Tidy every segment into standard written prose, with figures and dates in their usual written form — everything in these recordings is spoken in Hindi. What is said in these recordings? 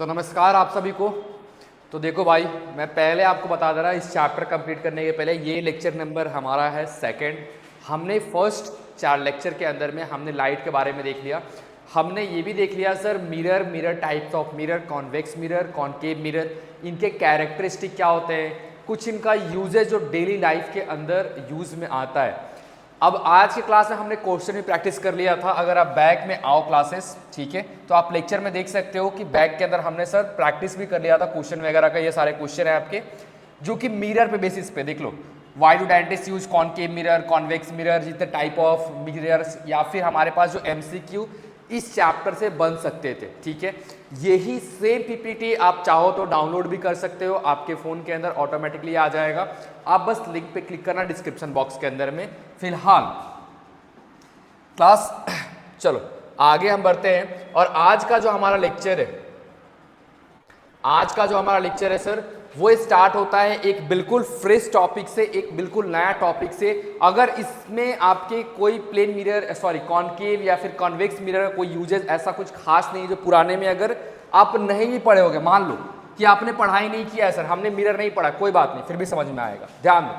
तो नमस्कार आप सभी को। तो देखो भाई, मैं पहले आपको बता दे रहा, इस चैप्टर कंप्लीट करने के पहले ये लेक्चर नंबर हमारा है सेकंड। हमने फर्स्ट 4 लेक्चर के अंदर में हमने लाइट के बारे में देख लिया। हमने ये भी देख लिया sir mirror types of mirror, convex mirror, concave mirror, इनके कैरेक्टरिस्टिक क्या होते हैं, कुछ इनका यूजेज जो डेली लाइफ के अंदर यूज में आता है। अब आज की क्लास में हमने क्वेश्चन भी प्रैक्टिस कर लिया था। अगर आप बैक में आओ क्लासेस, ठीक है, तो आप लेक्चर में देख सकते हो कि बैक के अंदर हमने सर प्रैक्टिस भी कर लिया था क्वेश्चन वगैरह का। ये सारे क्वेश्चन है आपके जो कि मिरर पे बेसिस पे देख लो। Why do dentist use concave mirror, convex mirror, जितने टाइप ऑफ मिरर्स, या फिर हमारे पास जो एमसीक्यू इस चैप्टर से बन सकते थे, ठीक है। यही सेम पीपीटी आप चाहो तो डाउनलोड भी कर सकते हो, आपके फ़ोन के अंदर ऑटोमेटिकली आ जाएगा। आप बस लिंक पे क्लिक करना डिस्क्रिप्शन बॉक्स के अंदर में। फिलहाल क्लास चलो आगे हम बढ़ते हैं। और आज का जो हमारा लेक्चर है, सर वो स्टार्ट होता है एक बिल्कुल फ्रेश टॉपिक से, एक बिल्कुल नया टॉपिक से। अगर इसमें आपके कोई प्लेन मिरर कॉनकेव या फिर कॉन्वेक्स मिरर का कोई यूजेस ऐसा कुछ खास नहीं है जो पुराने में अगर आप नहीं भी पढ़े होगे, मान लो कि आपने पढ़ाई नहीं किया है, सर हमने मिरर नहीं पढ़ा, कोई बात नहीं, फिर भी समझ में आएगा। ध्यान दो,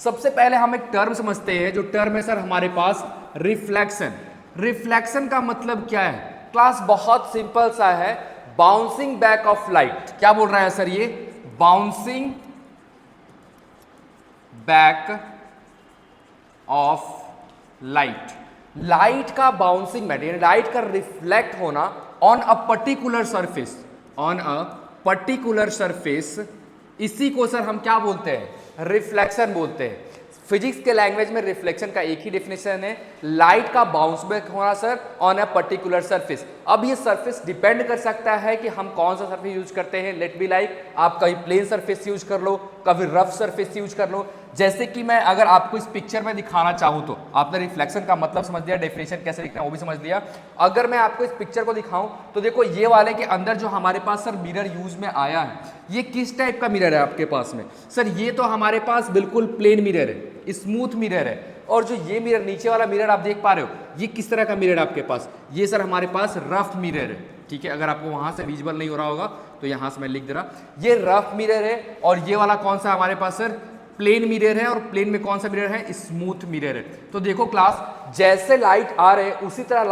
सबसे पहले हम एक टर्म समझते हैं। जो टर्म है सर हमारे पास रिफ्लेक्शन। रिफ्लेक्शन का मतलब क्या है क्लास? बहुत सिंपल सा है, बाउंसिंग बैक ऑफ लाइट। क्या बोल रहा है सर ये? Bouncing back of light. Light का बाउंसिंग बैक यानी लाइट का रिफ्लेक्ट होना ऑन अ पर्टिकुलर सरफेस, इसी को सर हम क्या बोलते हैं? रिफ्लेक्शन बोलते हैं। फिजिक्स के लैंग्वेज में रिफ्लेक्शन का एक ही डेफिनेशन है, लाइट का बाउंस बैक होना sir on a particular surface. अब ये सरफेस डिपेंड कर सकता है कि हम कौन सा सरफेस यूज करते हैं। लेट बी लाइक, आप कभी प्लेन सरफेस यूज कर लो, कभी रफ सरफेस यूज कर लो। जैसे कि मैं अगर आपको इस पिक्चर में दिखाना चाहूँ तो आपने रिफ्लेक्शन का मतलब समझ लिया, डेफिनेशन कैसे लिखना है वो भी समझ लिया। अगर मैं आपको इस पिक्चर को दिखाऊं तो देखो ये वाले के अंदर जो हमारे पास सर मिरर यूज में आया है, ये किस टाइप का मिरर है आपके पास में? सर ये तो हमारे पास बिल्कुल प्लेन मिरर है, स्मूथ मिरर है। और जो ये मिरर नीचे वाला मिरर आप देख पा रहे हो, ये किस तरह का मिरर है आपके पास? ये सर हमारे पास रफ मिरर है, ठीक है। अगर आपको वहां से विजिबल नहीं हो रहा होगा तो यहां से मैं लिख दे रहा, ये रफ मिरर है। और ये वाला कौन सा हमारे पास सर? प्लेन मिरर है। और प्लेन में कौन सा मिरर है? स्मूथ मिरर है। तो देखो क्लास, जैसे लाइट आ रहे हैं उसी तरह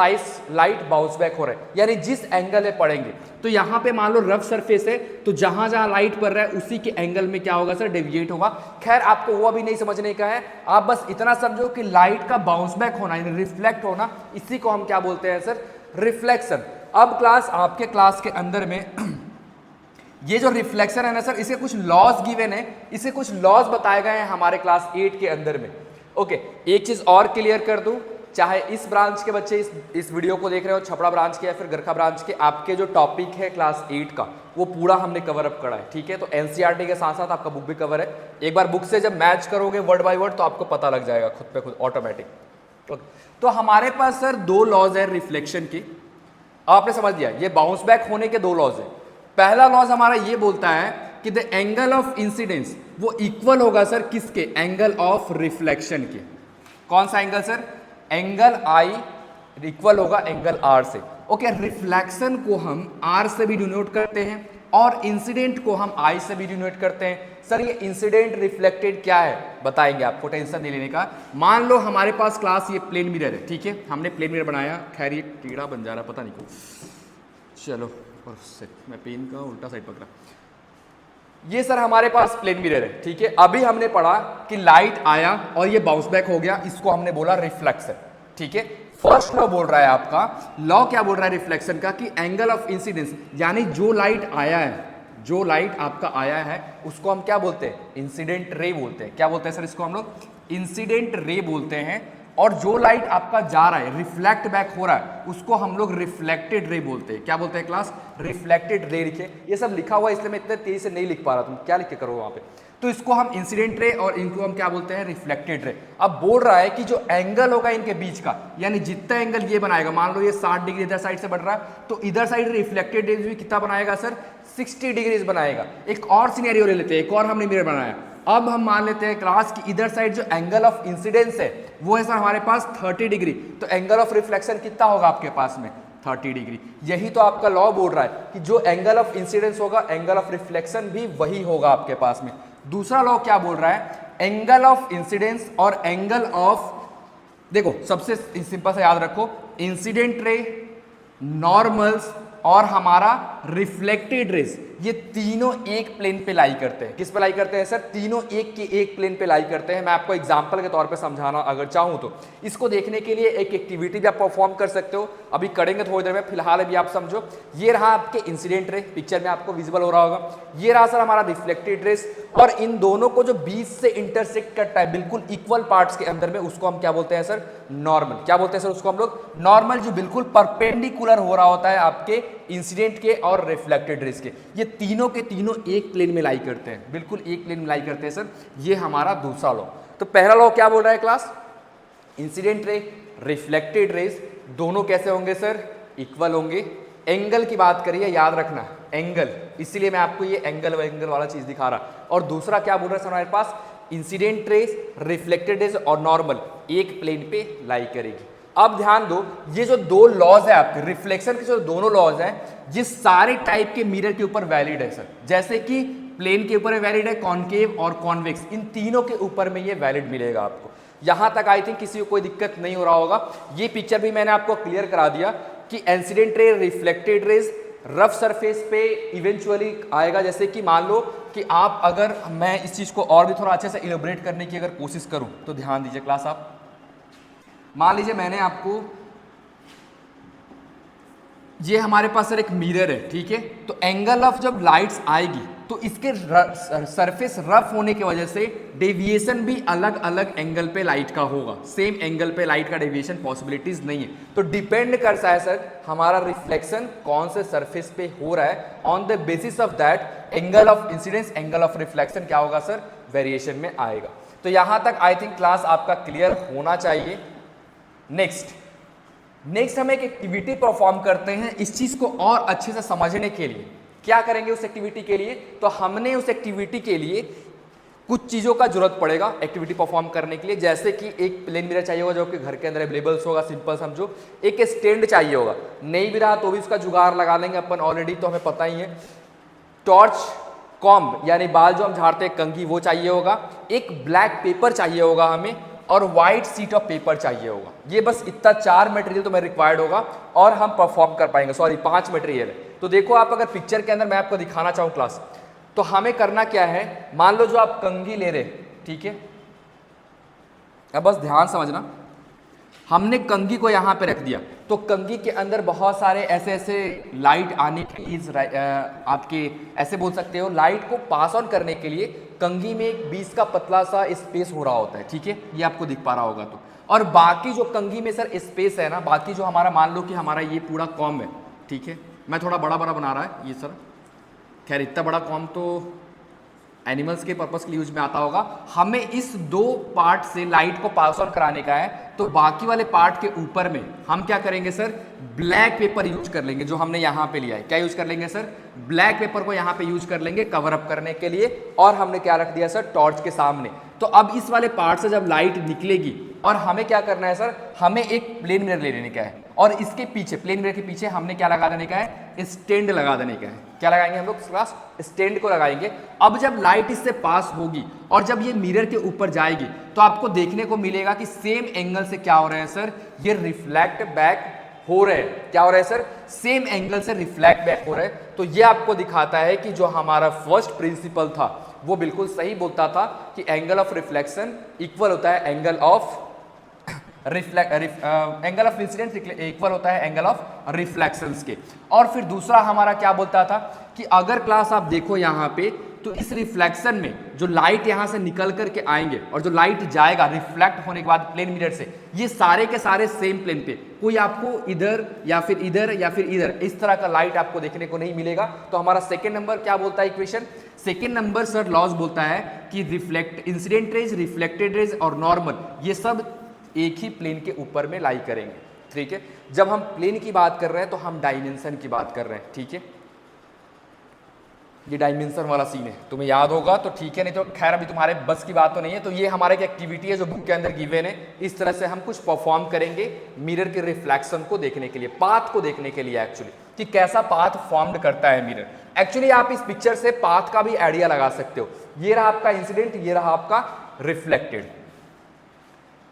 लाइट बाउंस बैक हो रहा है, यानी जिस एंगल में पड़ेंगे। तो यहाँ पे मान लो रफ सरफेस है, तो जहां जहां लाइट पड़ रहा है उसी के एंगल में क्या होगा सर? डेविएट होगा। खैर आपको वो अभी नहीं समझने का है, आप बस इतना समझो कि लाइट का बाउंस बैक होना यानी रिफ्लेक्ट होना, इसी को हम क्या बोलते हैं सर? रिफ्लेक्शन। अब क्लास आपके क्लास के अंदर में ये जो रिफ्लेक्शन है ना सर, इसे कुछ लॉज गिवन है, इसे कुछ लॉज बताए गए हैं हमारे क्लास 8 के अंदर में। ओके, एक चीज और क्लियर कर दूं, चाहे इस ब्रांच के बच्चे इस वीडियो को देख रहे हो, छपड़ा ब्रांच के या फिर गरखा ब्रांच के, आपके जो टॉपिक है क्लास 8 का वो पूरा हमने कवर अप करा है, ठीक है। तो एनसीईआरटी के साथ साथ आपका बुक भी कवर है। एक बार बुक से जब मैच करोगे वर्ड बाय वर्ड तो आपको पता लग जाएगा खुद पे खुद ऑटोमेटिक। तो हमारे पास सर 2 लॉज है रिफ्लेक्शन की। आपने समझ लिया, ये बाउंस बैक होने के 2 लॉज है। पहला लॉज हमारा ये बोलता है कि द एंगल ऑफ इंसिडेंस वो इक्वल होगा सर किसके? एंगल ऑफ रिफ्लेक्शन के। कौन सा angle sir? Angle I equal होगा एंगल आर से। ओके, रिफ्लेक्शन को हम आर से भी डिनोट करते हैं और इंसिडेंट को हम आई से भी डिनोट करते हैं। सर ये इंसिडेंट रिफ्लेक्टेड क्या है बताएंगे, आपको टेंशन नहीं लेने का। मान लो हमारे पास क्लास ये प्लेन मिरर है, ठीक है, हमने प्लेन मिरर बनाया। खैर ये टेढ़ा बन जा रहा, पता नहीं क्यों। चलो मैं पेन का उल्टा साइड पकड़ा। ये सर हमारे पास प्लेन मिरर है, ठीक है। अभी हमने पढ़ा कि लाइट आया और ये बाउंस बैक हो गया, इसको हमने बोला रिफ्लेक्शन, ठीक है। फर्स्ट लॉ बोल रहा है आपका, लॉ क्या बोल रहा है रिफ्लेक्शन का? कि एंगल ऑफ इंसिडेंस यानी जो लाइट आया है, जो लाइट आपका आया है उसको हम क्या बोलते हैं? इंसिडेंट रे बोलते हैं। क्या बोलते हैं सर इसको? हम लोग इंसिडेंट रे बोलते हैं। और जो लाइट आपका जा रहा है, रिफ्लेक्ट बैक हो रहा है, उसको हम लोग रिफ्लेक्टेड रे बोलते हैं। क्या बोलते हैं क्लास? Reflected ray. लिखे, ये सब लिखा हुआ है इसलिए मैं इतने तेजी से नहीं लिख पा रहा, तुम क्या लिख के करो वहां पे। तो इसको हम इंसिडेंट रे और इनको हम क्या बोलते हैं? Reflected ray. अब बोल रहा है कि जो एंगल होगा इनके बीच का, यानी जितना एंगल ये बनाएगा, मान लो ये 60 डिग्री इधर साइड से बढ़ रहा है, तो इधर साइड रिफ्लेक्टेड रे भी कितना बनाएगा सर? 60 डिग्री बनाएगा। एक और सिनेरियो ले लेते हैं, एक और हमने मिरर बनाया। अब हम मान लेते हैं क्लास की इधर साइड जो एंगल ऑफ इंसिडेंस है वो है सर हमारे पास 30 डिग्री, तो एंगल ऑफ रिफ्लेक्शन कितना होगा आपके पास में? 30 डिग्री। यही तो आपका लॉ बोल रहा है कि जो एंगल ऑफ इंसिडेंस होगा एंगल ऑफ रिफ्लेक्शन भी वही होगा आपके पास में। दूसरा लॉ क्या बोल रहा है, एंगल ऑफ इंसिडेंस और एंगल ऑफ, देखो सबसे सिंपल सा याद रखो, इंसिडेंट रे, नॉर्मल्स और हमारा रिफ्लेक्टेड रेज, ये तीनों एक प्लेन पे लाई करते हैं। किस पे लाई करते हैं सर, तीनों एक के एक प्लेन पे लाई करते हैं। मैं आपको एग्जांपल के तौर पे समझाना अगर चाहूँ तो, इसको देखने के लिए एक एक्टिविटी भी आप परफॉर्म कर सकते हो, अभी करेंगे थोड़ी देर में, फिलहाल अभी आप समझो। ये रहा आपके इंसिडेंट रे, पिक्चर में आपको विजिबल हो रहा होगा। ये रहा सर हमारा रिफ्लेक्टेड रेज, और इन दोनों को जो बीच से इंटरसेक्ट करता है बिल्कुल इक्वल पार्ट्स के अंदर में, उसको हम क्या बोलते हैं सर, नॉर्मल। क्या बोलते हैं सर उसको हम लोग, नॉर्मल, जो बिल्कुल परपेंडिकुलर हो रहा होता है आपके इंसिडेंट के और रिफ्लेक्टेड रेज के। ये तीनों के तीनों एक प्लेन में लाई करते हैं, बिल्कुल एक प्लेन में लाई करते हैं सर। ये हमारा दूसरा लॉ। तो पहला लॉ क्या बोल रहा है class, incident ray, reflected raise दोनों कैसे होंगे सर, इक्वल होंगे। एंगल की बात करिए, याद रखना एंगल, इसीलिए मैं आपको ये एंगल वाला चीज दिखा रहा। और दूसरा क्या बोल रहा है सर हमारे पास, इंसिडेंट रेज, रिफ्लेक्टेड रेज और नॉर्मल एक प्लेन पे लाई करेगी। अब ध्यान दो, ये जो दो लॉज है आपके रिफ्लेक्शन के, जो दोनों लॉज हैं, ये सारे टाइप के मिरर के ऊपर वैलिड है सर। जैसे कि प्लेन के ऊपर वैलिड है, कॉनकेव और कॉन्वेक्स, इन तीनों के ऊपर में ये वैलिड मिलेगा आपको। यहां तक आई थिंक किसी को कोई दिक्कत नहीं हो रहा होगा। ये पिक्चर भी मैंने आपको क्लियर करा दिया कि incident ray, reflected raise rough surface पे इवेंचुअली आएगा। जैसे कि मान लो कि आप, अगर मैं इस चीज को और भी थोड़ा अच्छे से इलेबोरेट करने की अगर कोशिश करूं तो ध्यान दीजिए क्लास। आप मान लीजिए मैंने आपको, ये हमारे पास सर एक मिरर है, ठीक है। तो एंगल ऑफ जब लाइट्स आएगी तो इसके सरफेस रफ होने की वजह से डेविएशन भी अलग अलग एंगल पे लाइट का होगा। सेम एंगल पे लाइट का डेविएशन पॉसिबिलिटीज नहीं है। तो डिपेंड करता है सर हमारा रिफ्लेक्शन कौन से सरफेस पे हो रहा है। On the basis of that angle of incidence, angle of reflection क्या होगा सर, वेरिएशन में आएगा। तो यहां तक आई थिंक क्लास आपका क्लियर होना चाहिए। नेक्स्ट हम एक एक्टिविटी परफॉर्म करते हैं इस चीज को और अच्छे से समझने के लिए। क्या करेंगे उस एक्टिविटी के लिए, तो हमने उस एक्टिविटी के लिए कुछ चीजों का जरूरत पड़ेगा एक्टिविटी परफॉर्म करने के लिए। जैसे कि एक प्लेन मिरर चाहिए होगा जो कि घर के अंदर अवेलेबल होगा, सिंपल समझो। एक स्टैंड चाहिए होगा, नहीं भी रहा तो भी उसका जुगाड़ लगा लेंगे अपन, ऑलरेडी तो हमें पता ही है। टॉर्च, कॉम्ब यानी बाल जो हम झाड़ते हैं, कंघी, वो चाहिए होगा। एक ब्लैक पेपर चाहिए होगा हमें, और व्हाइट सीट ऑफ पेपर चाहिए होगा। ये बस इतना 4 मटेरियल तो मैं रिक्वायर्ड होगा और हम परफॉर्म कर पाएंगे। सॉरी 5 मटेरियल है। तो देखो आप अगर पिक्चर के अंदर मैं आपको दिखाना चाहूँ क्लास, तो हमें करना क्या है, मान लो जो आप कंघी ले रहे, ठीक है, अब बस ध्यान समझना। हमने कंघी को यहाँ पे रख दिया, तो कंघी के अंदर बहुत सारे ऐसे ऐसे लाइट आने की आपके ऐसे बोल सकते हो, लाइट को पास ऑन करने के लिए कंघी में एक बीच का पतला सा स्पेस हो रहा होता है, ठीक है, ये आपको दिख पा रहा होगा। तो और बाकी जो कंघी में सर स्पेस है ना, बाकी जो हमारा, मान लो कि हमारा ये पूरा कॉम्ब है, ठीक है, मैं थोड़ा बड़ा बड़ा बना रहा है ये सर, खैर इतना बड़ा कॉम्ब तो एनिमल्स के पर्पस के लिए यूज में आता होगा। हमें इस दो पार्ट से लाइट को पास ऑन कराने का है, तो बाकी वाले पार्ट के ऊपर में हम क्या करेंगे सर, ब्लैक पेपर यूज कर लेंगे, जो हमने यहाँ पे लिया है। क्या यूज कर लेंगे सर, ब्लैक पेपर को यहाँ पे यूज कर लेंगे कवर अप करने के लिए। और हमने क्या रख दिया सर, टॉर्च के सामने। तो अब इस वाले पार्ट से जब लाइट निकलेगी, और हमें क्या करना है सर, हमें एक प्लेन मिरर ले लेने का है, और इसके पीछे, प्लेन मिरर के पीछे हमने क्या लगा देने का है, स्टैंड लगा देने का है। क्या लगाएंगे हम लोग क्लास, स्टैंड को लगाएंगे। अब जब लाइट इससे पास होगी और जब ये मिरर के ऊपर जाएगी, तो आपको देखने को मिलेगा कि सेम एंगल से क्या हो रहा है सर, ये रिफ्लेक्ट बैक हो रहे हैं। क्या हो रहा है सर, सेम एंगल से रिफ्लेक्ट बैक हो रहे हैं। तो ये आपको दिखाता है कि जो हमारा फर्स्ट प्रिंसिपल था वो बिल्कुल सही बोलता था कि एंगल ऑफ रिफ्लेक्शन इक्वल होता है angle of angle of incidence equal होता है एंगल ऑफ रिफ्लेक्शंस के। और फिर दूसरा हमारा क्या बोलता था कि अगर क्लास आप देखो यहाँ पे, तो इस रिफ्लेक्शन में जो लाइट यहाँ से निकल करके आएंगे और जो लाइट जाएगा रिफ्लेक्ट होने के बाद प्लेन मिरर से, ये सारे के सारे सेम प्लेन पे, कोई आपको इधर या फिर इधर या फिर इधर इस तरह का लाइट आपको देखने को नहीं मिलेगा। तो हमारा सेकेंड नंबर क्या बोलता है equation, second number sir laws बोलता है कि इंसिडेंट रेज, रिफ्लेक्टेड रेज और नॉर्मल, ये सब एक ही प्लेन के ऊपर में लाई करेंगे, ठीक है। जब हम प्लेन की बात कर रहे हैं तो हम डायमेंशन की बात कर रहे हैं, ठीक है। ये डायमेंशन वाला सीन है, तुम्हें याद होगा तो ठीक है, नहीं तो खैर अभी तुम्हारे बस की बात तो नहीं है। तो ये हमारे एक एक्टिविटी है जो बुक के अंदर गिवन है। इस तरह से हम कुछ परफॉर्म करेंगे मिरर के रिफ्लेक्शन को देखने के लिए, पाथ को देखने के लिए एक्चुअली, कि कैसा पाथ फॉर्म्ड करता है मिरर। एक्चुअली आप इस पिक्चर से पाथ का भी आइडिया लगा सकते हो। ये रहा आपका इंसिडेंट, ये रहा आपका रिफ्लेक्टेड।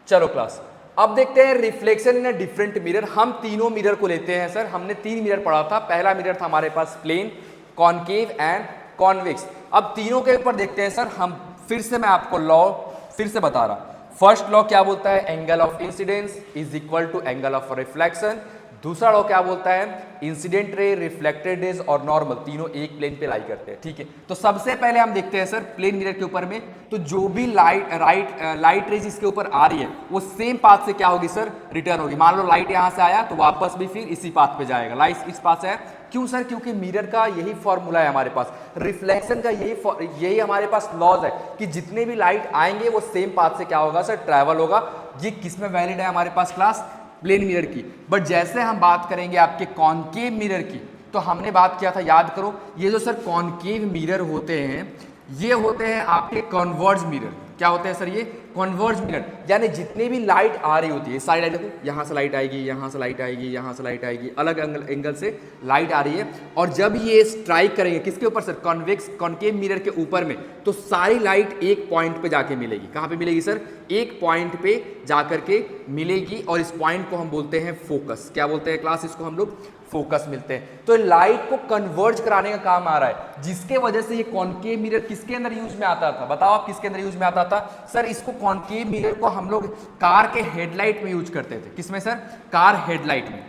चलो क्लास, अब देखते हैं reflection in a different mirror. हम तीनों मिरर को लेते हैं सर। हमने 3 मिरर पढ़ा था। पहला मिरर था हमारे पास प्लेन, कॉनकेव एंड कॉन्वेक्स। अब तीनों के ऊपर देखते हैं सर हम। फिर से मैं आपको लॉ फिर से बता रहा। फर्स्ट लॉ क्या बोलता है? Angle of incidence is equal to angle of reflection. दूसरा लॉ क्या बोलता है? इंसिडेंट रे, रिफ्लेक्टेड रेज और नॉर्मल तीनों एक प्लेन पे लाई करते हैं। ठीक है, तो सबसे पहले हम देखते हैं सर प्लेन मिरर के ऊपर में, तो जो भी लाइट रेज इसके ऊपर आ रही है वो सेम पाथ से क्या होगी सर? रिटर्न होगी। मान लो लाइट यहां से आया तो वापस भी फिर इसी पाथ पे जाएगा। लाइट इस पाथ से आया, क्यों सर? क्योंकि मिरर का यही फॉर्मूला है हमारे पास, रिफ्लेक्शन का यही हमारे पास लॉज है कि जितने भी लाइट आएंगे वो सेम पाथ से क्या होगा सर? ट्रैवल होगा। ये किसमें वैलिड है हमारे पास क्लास? प्लेन मिरर की। बट जैसे हम बात करेंगे आपके कॉनकेव मिरर की, तो हमने बात किया था, याद करो, ये जो सर कॉनकेव मिरर होते हैं ये होते हैं आपके कन्वर्ज मिरर। क्या होते हैं सर? ये कन्वर्ज मिरर, यानी जितने भी लाइट आ रही होती है, सारी लाइट देखो, यहाँ से लाइट आएगी, यहाँ से लाइट आएगी, यहाँ से लाइट आएगी, अलग एंगल से लाइट आ रही है। और जब ये स्ट्राइक करेंगे किसके ऊपर सर? कॉन्वेक्स कॉनकेव मिरर के ऊपर में, तो सारी लाइट एक पॉइंट पे जाके मिलेगी। कहाँ पे मिलेगी सर? एक पॉइंट पे जाकर के मिलेगी। और इस पॉइंट को हम बोलते हैं फोकस। क्या बोलते हैं क्लास? इसको हम लोग फोकस मिलते हैं। तो लाइट को कन्वर्ज कराने का काम आ रहा है, जिसके वजह से ये कॉनकेव मिरर किसके अंदर यूज में आता था? बताओ आप, किसके अंदर यूज में आता था सर? इसको कॉनकेव मिरर को हम लोग कार के हेडलाइट में यूज करते थे। किसमें सर? कार हेडलाइट में।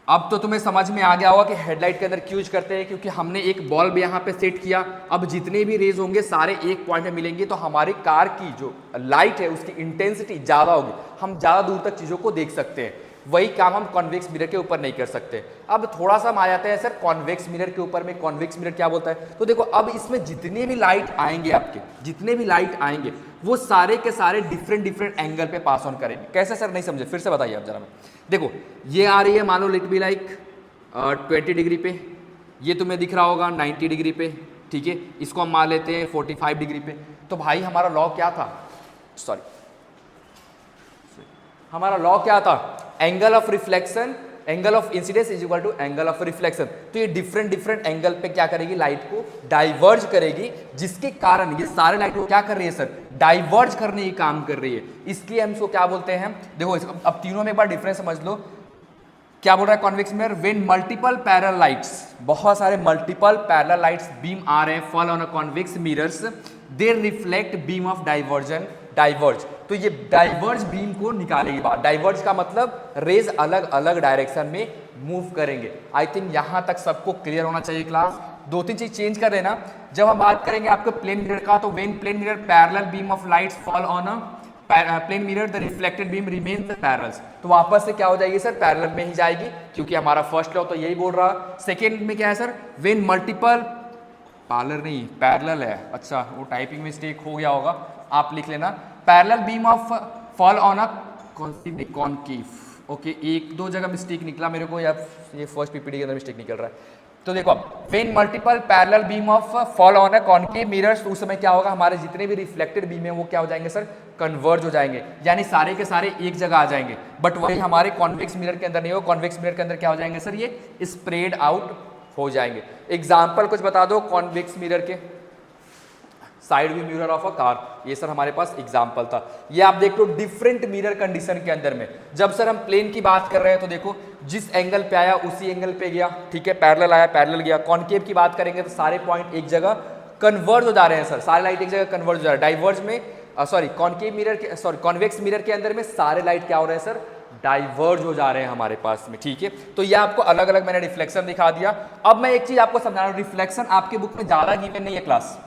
अब तो तुम्हें समझ में आ गया होगा कि हेडलाइट के अंदर क्यों यूज करते हैं, क्योंकि हमने एक बल्ब यहाँ पे सेट किया। अब जितने भी रेज होंगे सारे एक पॉइंट में मिलेंगे, तो हमारी कार की जो लाइट है उसकी इंटेंसिटी ज्यादा होगी, हम ज्यादा दूर तक चीजों को देख सकते हैं। वही काम हम कॉन्वेक्स मिरर के ऊपर नहीं कर सकते। अब थोड़ा सा हम आ जाते हैं सर कॉन्वेक्स मिरर के ऊपर में। कॉन्वेक्स मिरर क्या बोलता है? तो देखो, अब इसमें जितने भी लाइट आएंगे, आपके जितने भी लाइट आएंगे वो सारे के सारे डिफरेंट एंगल पे पास ऑन करेंगे। कैसे सर? नहीं समझे, फिर से बताइए आप जरा। मैं देखो, ये आ रही है, मान लो लेट बी लाइक 20 डिग्री पे, ये तुम्हें दिख रहा होगा 90 डिग्री पे। ठीक है, इसको हम मान लेते हैं 45 डिग्री पे। तो भाई हमारा लॉ क्या था? हमारा लॉ क्या था? Angle of reflection, angle of incidence is equal to angle of reflection. तो ये डिफरेंट एंगल पे क्या करेगी? लाइट को डाइवर्ज करेगी, जिसके कारण ये सारे लाइट को क्या कर रही है सर? डाइवर्ज करने की काम कर रही है। इसलिए हम इसको क्या बोलते हैं? देखो अब तीनों में एक बार डिफरेंस समझ लो। क्या बोल रहा है convex mirror? When multiple parallel lights, बहुत सारे मल्टीपल पैरेलल लाइट्स बीम आ रहे हैं, fall on a convex mirrors, they reflect beam of diversion, diverge. तो ये डाइवर्ज बीम को निकालेगी बाहर। डाइवर्ज का मतलब रेज अलग अलग डायरेक्शन में मूव करेंगे। आई थिंक यहां तक सबको क्लियर होना चाहिए क्लास। 2-3 चीज चेंज कर देना। जब हम बात करेंगे आपके प्लेन मिरर का, तो when plane mirror parallel beam of lights fall on a plane mirror, the reflected beam remains parallel. तो वापस से क्या हो जाएगी सर? पैरेलल में ही जाएगी, क्योंकि हमारा फर्स्ट लॉ तो यही बोल रहा है। सेकेंड में क्या है सर? व्हेन मल्टीपल, पार्लर नहीं पैरेलल है, अच्छा वो टाइपिंग मिस्टेक हो गया होगा, आप लिख लेना। Parallel beam of fall on a concave. Okay, 1-2 जगह मिस्टेक निकला मेरे को, या ये फर्स्ट पीपीटी के अंदर मिस्टेक निकल रहा है। तो देखो, अब when multiple parallel beam of fall on a concave mirrors, उस समय क्या होगा? हमारे जितने भी रिफ्लेक्टेड बीम है वो क्या हो जाएंगे सर? कन्वर्ज हो जाएंगे, यानी सारे के सारे एक जगह आ जाएंगे। बट वही हमारे कॉन्वेक्स मिरर के अंदर नहीं हो। कॉन्वेक्स मिरर के अंदर क्या हो जाएंगे सर? ये स्प्रेड आउट हो जाएंगे। एग्जाम्पल कुछ बता दो कॉन्वेक्स मिरर के। Side view mirror of a car, ये सर हमारे पास एग्जाम्पल था। ये आप देख लो डिफरेंट मिरर कंडीशन के अंदर में। जब सर हम प्लेन की बात कर रहे हैं तो देखो, जिस एंगल पे आया उसी एंगल पे गया। ठीक है, पैरेलल आया पैरेलल गया। कॉनकेव की बात करेंगे तो सारे पॉइंट एक जगह कन्वर्ज हो जा रहे हैं सर, सारे लाइट एक जगह कन्वर्ज हो जा रहे हैं। डाइवर्ज में कॉनकेव मिरर के कॉन्वेक्स मिरर के अंदर में सारे लाइट क्या हो रहे हैं सर? डाइवर्ज हो जा रहे हैं हमारे पास में। ठीक है, तो ये आपको अलग अलग मैंने रिफ्लेक्शन दिखा दिया। अब मैं एक चीज आपको समझा रहा हूं, रिफ्लेक्शन आपके बुक में ज्यादा गिवन नहीं है क्लास।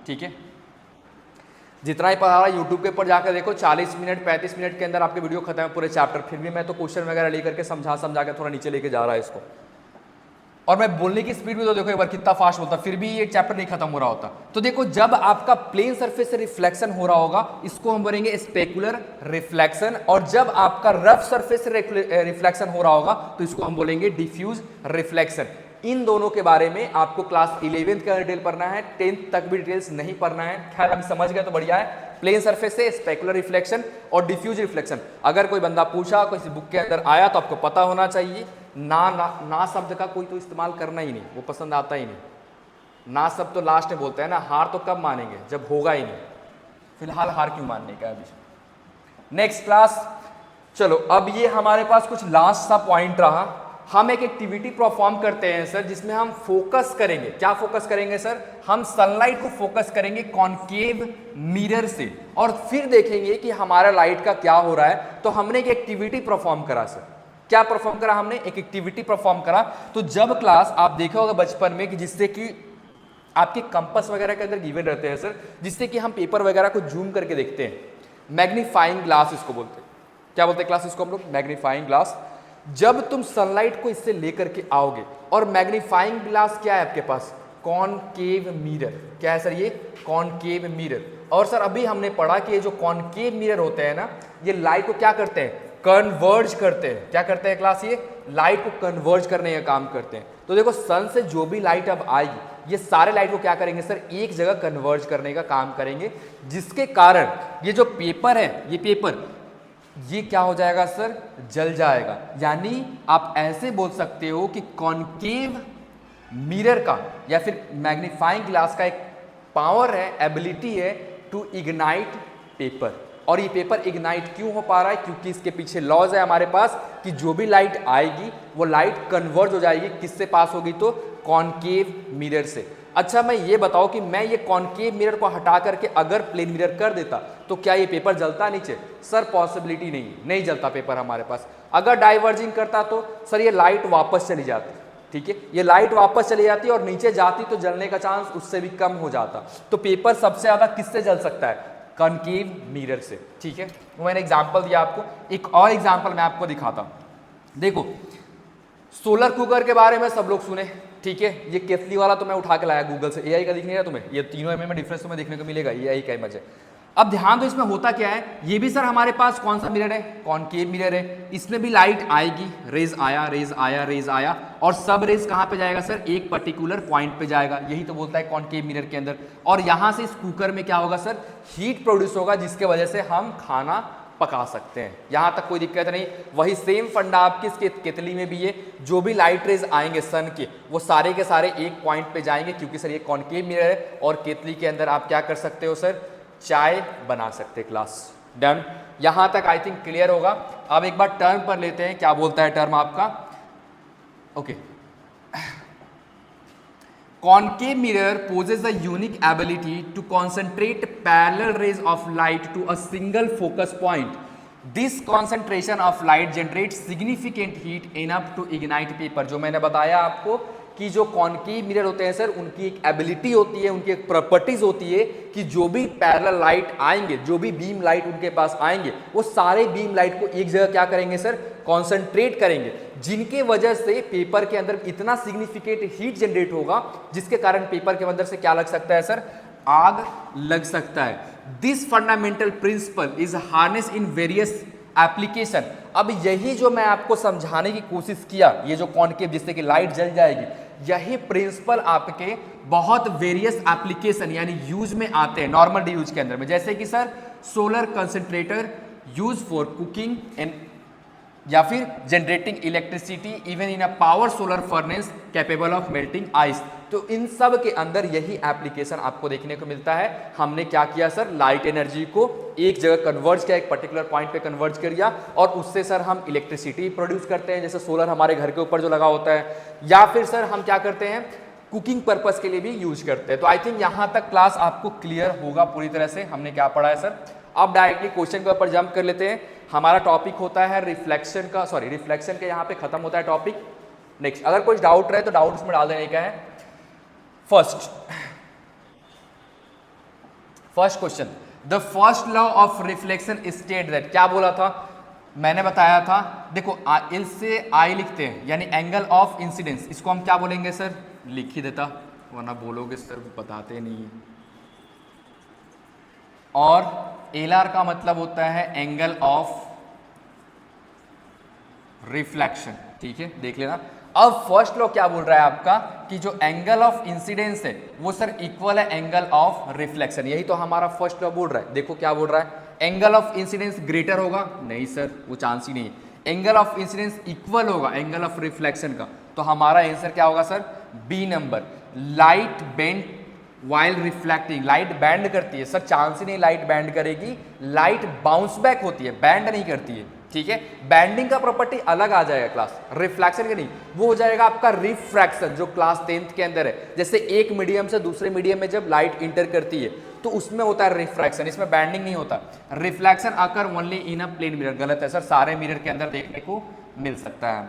ठीक है, जितना ही पढ़ा रहा है यूट्यूब के ऊपर जाकर देखो, 40 मिनट 35 मिनट के अंदर आपके वीडियो खत्म है पूरे चैप्टर। फिर भी मैं तो क्वेश्चन वगैरह लेकर के समझा के थोड़ा नीचे लेके जा रहा है इसको। और मैं बोलने की स्पीड भी तो देखो एक बार कितना फास्ट बोलता, फिर भी ये चैप्टर नहीं खत्म हो रहा होता। तो देखो, जब आपका प्लेन सरफेस से रिफ्लेक्शन हो रहा होगा, इसको हम बोलेंगे स्पेकुलर रिफ्लेक्शन। और जब आपका रफ सरफेस से रिफ्लेक्शन हो रहा होगा तो इसको हम बोलेंगे डिफ्यूज रिफ्लेक्शन। इन दोनों के बारे में आपको क्लास 11th का डिटेल पढ़ना है, 10th तक भी डिटेल्स नहीं पढ़ना है। खैर अभी समझ गए तो बढ़िया है। प्लेन सरफेस से स्पेकुलर रिफ्लेक्शन और डिफ्यूज रिफ्लेक्शन, अगर कोई बंदा पूछा किसी बुक के अंदर आया तो आपको पता होना चाहिए। ना शब्द का कोई तो इस्तेमाल करना ही नहीं, वो पसंद आता ही नहीं। ना शब्द तो लास्ट में बोलते हैं ना, हार तो कब मानेंगे जब होगा ही नहीं, फिलहाल हार क्यों मानने का अभी। नेक्स्ट क्लास, चलो अब ये हमारे पास कुछ लास्ट सा पॉइंट रहा। हम एक एक्टिविटी परफॉर्म करते हैं सर जिसमें हम फोकस करेंगे। क्या फोकस करेंगे सर? हम सनलाइट को फोकस करेंगे कॉनकेव मिरर से और फिर देखेंगे कि हमारा लाइट का क्या हो रहा है। तो हमने एक एक्टिविटी परफॉर्म करा सर। क्या परफॉर्म करा हमने? एक एक्टिविटी परफॉर्म करा। तो जब क्लास आप देखा होगा बचपन में कि जिससे कि आपके कंपास वगैरह के अंदर गिवन रहते हैं सर, जिससे कि हम पेपर वगैरह को जूम करके देखते हैं। मैग्नीफाइंग ग्लास इसको बोलते हैं। क्या बोलते हैं क्लास इसको हम लोग? Magnifying glass. जब तुम सनलाइट को इससे लेकर के आओगे, और मैग्नीफाइंग ग्लास क्या है आपके पास? Concave mirror. क्या है सर ये? Concave mirror. और सर अभी हमने पढ़ा कि ये जो कॉनकेव मिरर होते हैं ना, ये लाइट को क्या करते हैं? कन्वर्ज करते हैं। क्या करते हैं क्लास? ये लाइट को कन्वर्ज करने का काम करते हैं। तो देखो सन से जो भी लाइट अब आएगी, ये सारे लाइट को क्या करेंगे सर? एक जगह कन्वर्ज करने का काम करेंगे, जिसके कारण ये जो पेपर है, ये पेपर ये क्या हो जाएगा सर? जल जाएगा। यानी आप ऐसे बोल सकते हो कि कॉनकेव मिरर का या फिर मैग्नीफाइंग ग्लास का एक पावर है, एबिलिटी है टू इग्नाइट पेपर। और ये पेपर इग्नाइट क्यों हो पा रहा है? क्योंकि इसके पीछे लॉज है हमारे पास कि जो भी लाइट आएगी वो लाइट कन्वर्ज हो जाएगी। किससे पास होगी? तो कॉनकेव मिरर से। अच्छा मैं ये बताओ कि मैं ये कॉनकेव मिरर को हटा करके अगर प्लेन मिरर कर देता तो क्या ये पेपर जलता नीचे? सर पॉसिबिलिटी नहीं जलता पेपर हमारे पास। अगर डाइवर्जिंग करता तो सर ये लाइट वापस चली जाती। ठीक है, ये लाइट वापस चली जाती और नीचे जाती तो जलने का चांस उससे भी कम हो जाता। तो पेपर सबसे ज्यादा किससे जल सकता है? कॉनकेव मिरर से। ठीक है, तो मैंने एग्जांपल दिया आपको। एक और एग्जांपल मैं आपको दिखाता हूं। देखो सोलर कुकर के बारे में सब लोग सुने। ठीक है, ये केतली वाला तो मैं उठा के लाया गूगल से। एआई का दिख नहीं रहा तुम्हें? ये तीनों में डिफरेंस तुम्हें देखने को मिलेगा, एआई का इमेज है। अब ध्यान दो इसमें होता क्या है। ये भी सर हमारे पास कौन सा मिरर है? कॉनकेव मिरर है। इसमें भी लाइट आएगी, रेज आया रेज आया रेज आया, और सब रेज कहाँ पे जाएगा सर? एक पर्टिकुलर पॉइंट पे जाएगा। यही तो बोलता है कॉनकेव मिरर के अंदर। और यहां से इस कुकर में क्या होगा सर? हीट प्रोड्यूस होगा, जिसके वजह से हम खाना पका सकते हैं। यहां तक कोई दिक्कत नहीं। वही सेम फंडा आपकी इसके केतली में भी है। जो भी लाइट रेज आएंगे सन के, वो सारे के सारे एक पॉइंट पे जाएंगे, क्योंकि सर ये कॉनकेव मिरर है। और केतली के अंदर आप क्या कर सकते हो सर? चाय बना सकते हैं। Class done. यहां तक आई थिंक क्लियर होगा। अब एक बार टर्म पर लेते हैं, क्या बोलता है टर्म आपका? Okay, concave mirror possesses a unique ability to concentrate parallel rays of light to a single focus point. This concentration of light generates significant heat enough to ignite paper. जो मैंने बताया आपको कि जो कॉनकेव मिरर होते हैं सर, उनकी एक एबिलिटी होती है, उनकी एक प्रॉपर्टीज होती है कि जो भी पैरेलल लाइट आएंगे, जो भी बीम लाइट उनके पास आएंगे, वो सारे बीम लाइट को एक जगह क्या करेंगे सर? कॉन्सेंट्रेट करेंगे, जिनके वजह से पेपर के अंदर इतना सिग्निफिकेंट हीट जनरेट होगा, जिसके कारण पेपर के अंदर से क्या लग सकता है सर? आग लग सकता है। This fundamental principle is harness in various application. अब यही जो मैं आपको समझाने की कोशिश किया, ये जो कॉनकेव जिससे कि लाइट जल जाएगी, यही प्रिंसिपल आपके बहुत वेरियस एप्लीकेशन यानी यूज में आते हैं नॉर्मल यूज के अंदर में। जैसे कि sir solar concentrator use for cooking and या फिर generating electricity even in a power solar furnace capable of melting ice. तो इन सब के अंदर यही एप्लीकेशन आपको देखने को मिलता है। हमने क्या किया सर? लाइट एनर्जी को एक जगह कन्वर्ज किया, एक पर्टिकुलर पॉइंट पे कन्वर्ज कर दिया, और उससे सर हम इलेक्ट्रिसिटी प्रोड्यूस करते हैं, जैसे सोलर हमारे घर के ऊपर जो लगा होता है, या फिर सर हम क्या करते हैं? कुकिंग पर्पज के लिए भी यूज करते हैं। तो आई थिंक यहां तक क्लास आपको क्लियर होगा पूरी तरह से। हमने क्या पढ़ा है सर? अब डायरेक्टली क्वेश्चन के ऊपर जंप कर लेते हैं। हमारा टॉपिक होता है रिफ्लेक्शन का, सॉरी रिफ्लेक्शन के यहाँ पे खत्म होता है टॉपिक। नेक्स्ट अगर कुछ डाउट रहे तो डाउट उसमें डाल देने का है। First question, the first law of reflection state that. क्या बोला था? मैंने बताया था, देखो एल से आई लिखते हैं यानी एंगल ऑफ इंसिडेंस। इसको हम क्या बोलेंगे सर? लिख ही देता, वरना बोलोगे सर बताते नहीं। और एल आर का मतलब होता है एंगल ऑफ रिफ्लेक्शन। ठीक है, देख लेना। अब फर्स्ट लॉ क्या बोल रहा है आपका कि जो एंगल ऑफ इंसिडेंस है वो सर इक्वल है एंगल ऑफ रिफ्लेक्शन, यही तो हमारा फर्स्ट लॉ बोल रहा है। देखो क्या बोल रहा है, एंगल ऑफ इंसिडेंस ग्रेटर होगा, नहीं सर वो चांस ही नहीं है। एंगल ऑफ इंसिडेंस इक्वल होगा एंगल ऑफ रिफ्लेक्शन का, तो हमारा आंसर क्या होगा sir, B number. Light bend while reflecting, light bend करती है सर, चांस ही नहीं लाइट बैंड करेगी, लाइट बाउंस बैक होती है, बैंड नहीं करती है। ठीक है, बैंडिंग का प्रॉपर्टी अलग आ जाएगा क्लास, रिफ्लेक्शन का नहीं, वो हो जाएगा आपका रिफ्रैक्शन जो क्लास 10th के अंदर है। जैसे एक मीडियम से दूसरे मीडियम में जब लाइट इंटर करती है तो उसमें होता है रिफ्रैक्शन, इसमें बैंडिंग नहीं होता। Reflection occur only in a plane mirror, गलत है सर, सारे मिरर के अंदर देखने को मिल सकता है।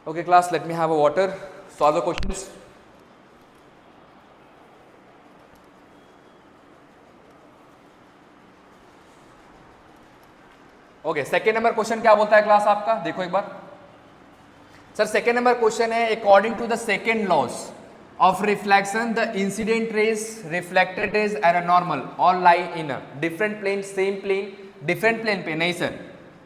Okay class, let me have a water, solve the questions. Okay, second number question क्या बोलता है क्लास आपका, देखो एक बार सर। सेकेंड नंबर क्वेश्चन है, according to the second laws of reflection the incident rays, reflected rays and normal all lie in a different plane, same plane, different plane पे, नहीं सर।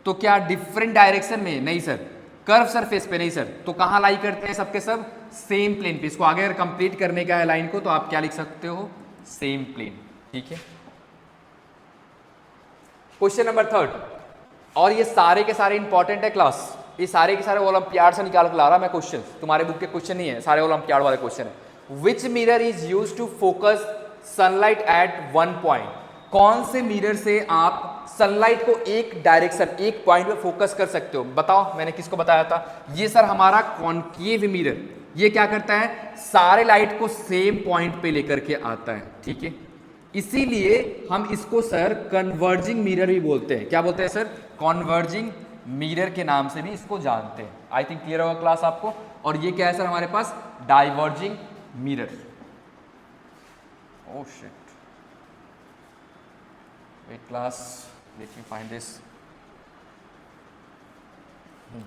तो क्या डिफरेंट डायरेक्शन में, नहीं सर। कर्व सरफेस पे, नहीं सर। तो कहाँ लाई करते हैं सबके सब, सेम प्लेन पे। इसको आगे अगर कंप्लीट करने का है लाइन को तो आप क्या लिख सकते हो, सेम प्लेन। ठीक है, क्वेश्चन नंबर थर्ड, और ये सारे के सारे इंपॉर्टेंट है क्लास, ये सारे के सारे ओलंपियाड से निकाल के ला रहा मैं क्वेश्चन, तुम्हारे बुक के क्वेश्चन नहीं है, सारे ओलंपियाड वाले क्वेश्चन है। Which mirror is use to focus sunlight at one point, कौन से मिरर से आप सनलाइट को एक डायरेक्शन, एक पॉइंट पे फोकस कर सकते हो, बताओ। मैंने किसको बताया था, ये सर हमारा कॉनकेव मिरर, ये क्या करता है, सारे लाइट को सेम पॉइंट पे लेकर के आता है। ठीक है, इसीलिए हम इसको सर कन्वर्जिंग मिरर भी बोलते हैं। क्या बोलते हैं सर, कन्वर्जिंग मिरर के नाम से भी इसको जानते हैं। आई थिंक क्लियर होगा क्लास आपको। और ये क्या है सर हमारे पास, diverging mirror. Oh shit, wait class, let me find this,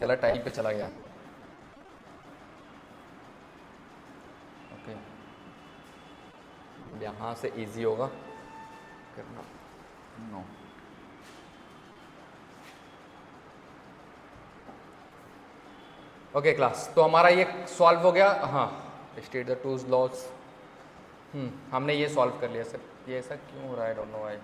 गलत टाइप पे चला गया। ओके, यहाँ से इजी होगा करना, नो। ओके क्लास, तो हमारा ये सॉल्व हो गया। हाँ, स्टेट द टू लॉज, हमने ये सॉल्व कर लिया सर। ये ऐसा क्यों हो रहा है, डोंट नो व्हाई।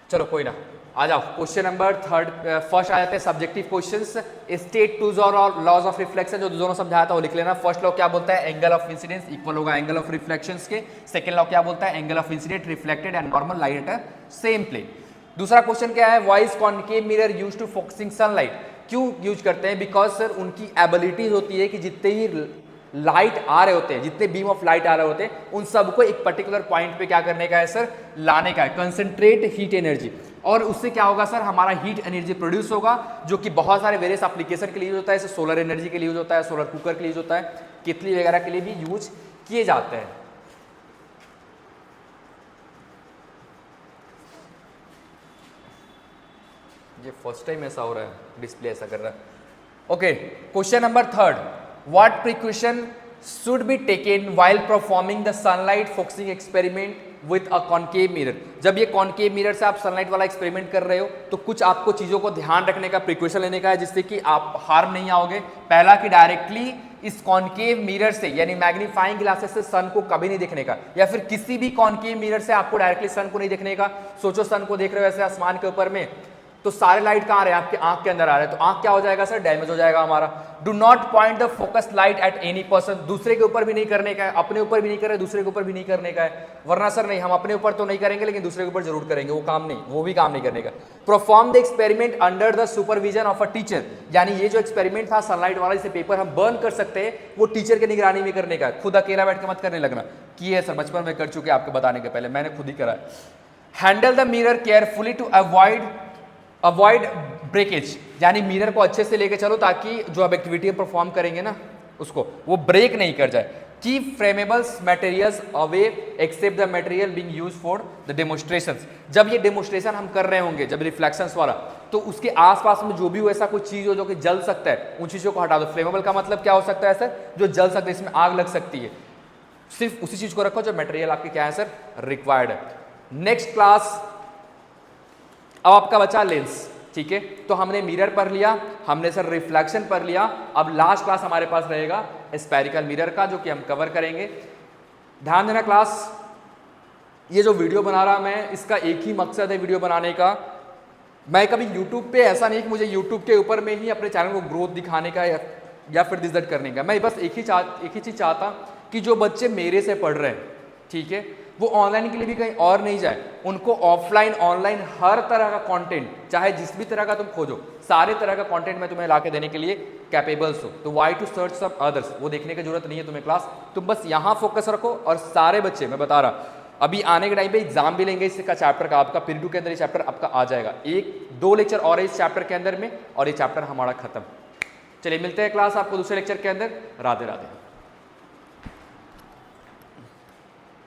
चलो कोई ना, आ जाओ क्वेश्चन नंबर थर्ड, फर्स्ट आ जाते हैं subjective questions. State two laws of reflection, जो दोनों समझाया था वो लिख लेना। फर्स्ट लॉ क्या बोलता है, एंगल ऑफ इंसिडेंस इक्वल होगा एंगल ऑफ रिफ्लेक्शंस के। सेकंड लॉ क्या बोलता है, angle of incident reflected and normal light at same plane. दूसरा क्वेश्चन क्या है, why is concave mirror used to focusing sunlight, क्यों यूज करते हैं, बिकॉज सर उनकी एबिलिटीज होती है कि जितने ही लाइट आ रहे होते हैं, जितने बीम ऑफ लाइट आ रहे होते हैं, उन सबको एक पर्टिकुलर पॉइंट पे क्या करने का है सर, लाने का है, कंसंट्रेट हीट एनर्जी। और उससे क्या होगा सर, हमारा हीट एनर्जी प्रोड्यूस होगा, जो कि बहुत सारे वेरियस एप्लीकेशन के लिए यूज होता है। जैसे सोलर एनर्जी के लिए यूज होता है, सोलर कुकर के लिए यूज होता है, केतली वगैरह के लिए भी यूज किए जाते हैं। ये फर्स्ट टाइम ऐसा हो रहा है, डिस्प्ले ऐसा कर रहा है। Okay, question number third, what precaution should be taken while performing the sunlight focusing experiment with a concave mirror। जब ये कॉनकेव मिरर से आप सनलाइट वाला एक्सपेरिमेंट कर रहे हो तो कुछ आपको चीज़ों को ध्यान रखने का, प्रिकॉशन लेने का है, जिससे कि आप हार्म नहीं आओगे। पहला कि डायरेक्टली इस कॉनकेव मिरर से, यानी मैग्नीफाइंग ग्लासेस से सन को कभी नहीं देखने का, या फिर किसी भी कॉनकेव मिरर से आपको डायरेक्टली सन को नहीं देखने का। सोचो सन को देख रहे हो ऐसे आसमान के ऊपर में, तो सारे लाइट कहाँ आ रहे हैं, आपके आंख के अंदर आ रहे हैं, तो आंख क्या हो जाएगा सर, डैमेज हो जाएगा हमारा। Do not point the focus light at any person, दूसरे के ऊपर भी नहीं करने का है, अपने ऊपर भी नहीं कर रहे, दूसरे के ऊपर भी नहीं करने का है। वरना सर नहीं, हम अपने ऊपर तो नहीं करेंगे लेकिन दूसरे के ऊपर जरूर करेंगे, वो काम नहीं, वो भी काम नहीं करने का। Perform the experiment under the supervision of a teacher, यानी ये जो एक्सपेरिमेंट था सनलाइट वाला, जिसे पेपर हम बर्न कर सकते हैं, वो टीचर की निगरानी में करने का है। खुद अकेला बैठ के मत करने लगना, कि है सर बचपन में कर चुके आपके बताने के पहले, मैंने खुद ही करा है। Handle the mirror carefully to avoid breakage, यानी मिरर को अच्छे से लेके चलो ताकि जो अब एक्टिविटी हम परफॉर्म करेंगे ना उसको वो ब्रेक नहीं कर जाए। Keep flammables materials away except the material being used for the demonstrations, जब ये डेमोन्स्ट्रेशन हम कर रहे होंगे, जब रिफ्लेक्शंस वाला, तो उसके आसपास में जो भी ऐसा कोई चीज हो जो कि जल सकता है, उन चीजों को हटा दो। फ्लेमेबल का मतलब क्या हो सकता है सर, जो जल सकता है, इसमें आग लग सकती है, सिर्फ उसी चीज को रखो जो मटेरियल आपके क्या है सर, रिक्वायर्ड है। नेक्स्ट क्लास अब आपका बचा लेंस, ठीक है। तो हमने मिरर पढ़ लिया, हमने सर रिफ्लेक्शन पढ़ लिया। अब लास्ट क्लास हमारे पास रहेगा स्फेरिकल मिरर का, जो कि हम कवर करेंगे। ध्यान देना क्लास, ये जो वीडियो बना रहा मैं, इसका एक ही मकसद है वीडियो बनाने का। मैं कभी YouTube पे ऐसा नहीं कि मुझे YouTube के ऊपर में ही अपने चैनल को ग्रोथ दिखाने का या फिर रिजल्ट करने का। मैं बस एक ही चीज़ चाहता कि जो बच्चे मेरे से पढ़ रहे हैं, ठीक है, वो ऑनलाइन के लिए भी कहीं और नहीं जाए, उनको ऑफलाइन ऑनलाइन हर तरह का कंटेंट, चाहे जिस भी तरह का तुम खोजो, सारे तरह का कंटेंट मैं तुम्हें ला के देने के लिए कैपेबल्स हो। तो why to search some others, वो देखने की जरूरत नहीं है तुम्हें क्लास, तुम बस यहाँ फोकस रखो। और सारे बच्चे, मैं बता रहा, अभी आने के टाइम पे एग्जाम भी लेंगे इसका चैप्टर का, आपका पीरियड 2 के अंदर ये चैप्टर आपका आ जाएगा। 1-2 लेक्चर और है इस चैप्टर के अंदर में, और ये चैप्टर हमारा खत्म। चलिए मिलते हैं क्लास आपको दूसरे लेक्चर के अंदर। राधे राधे।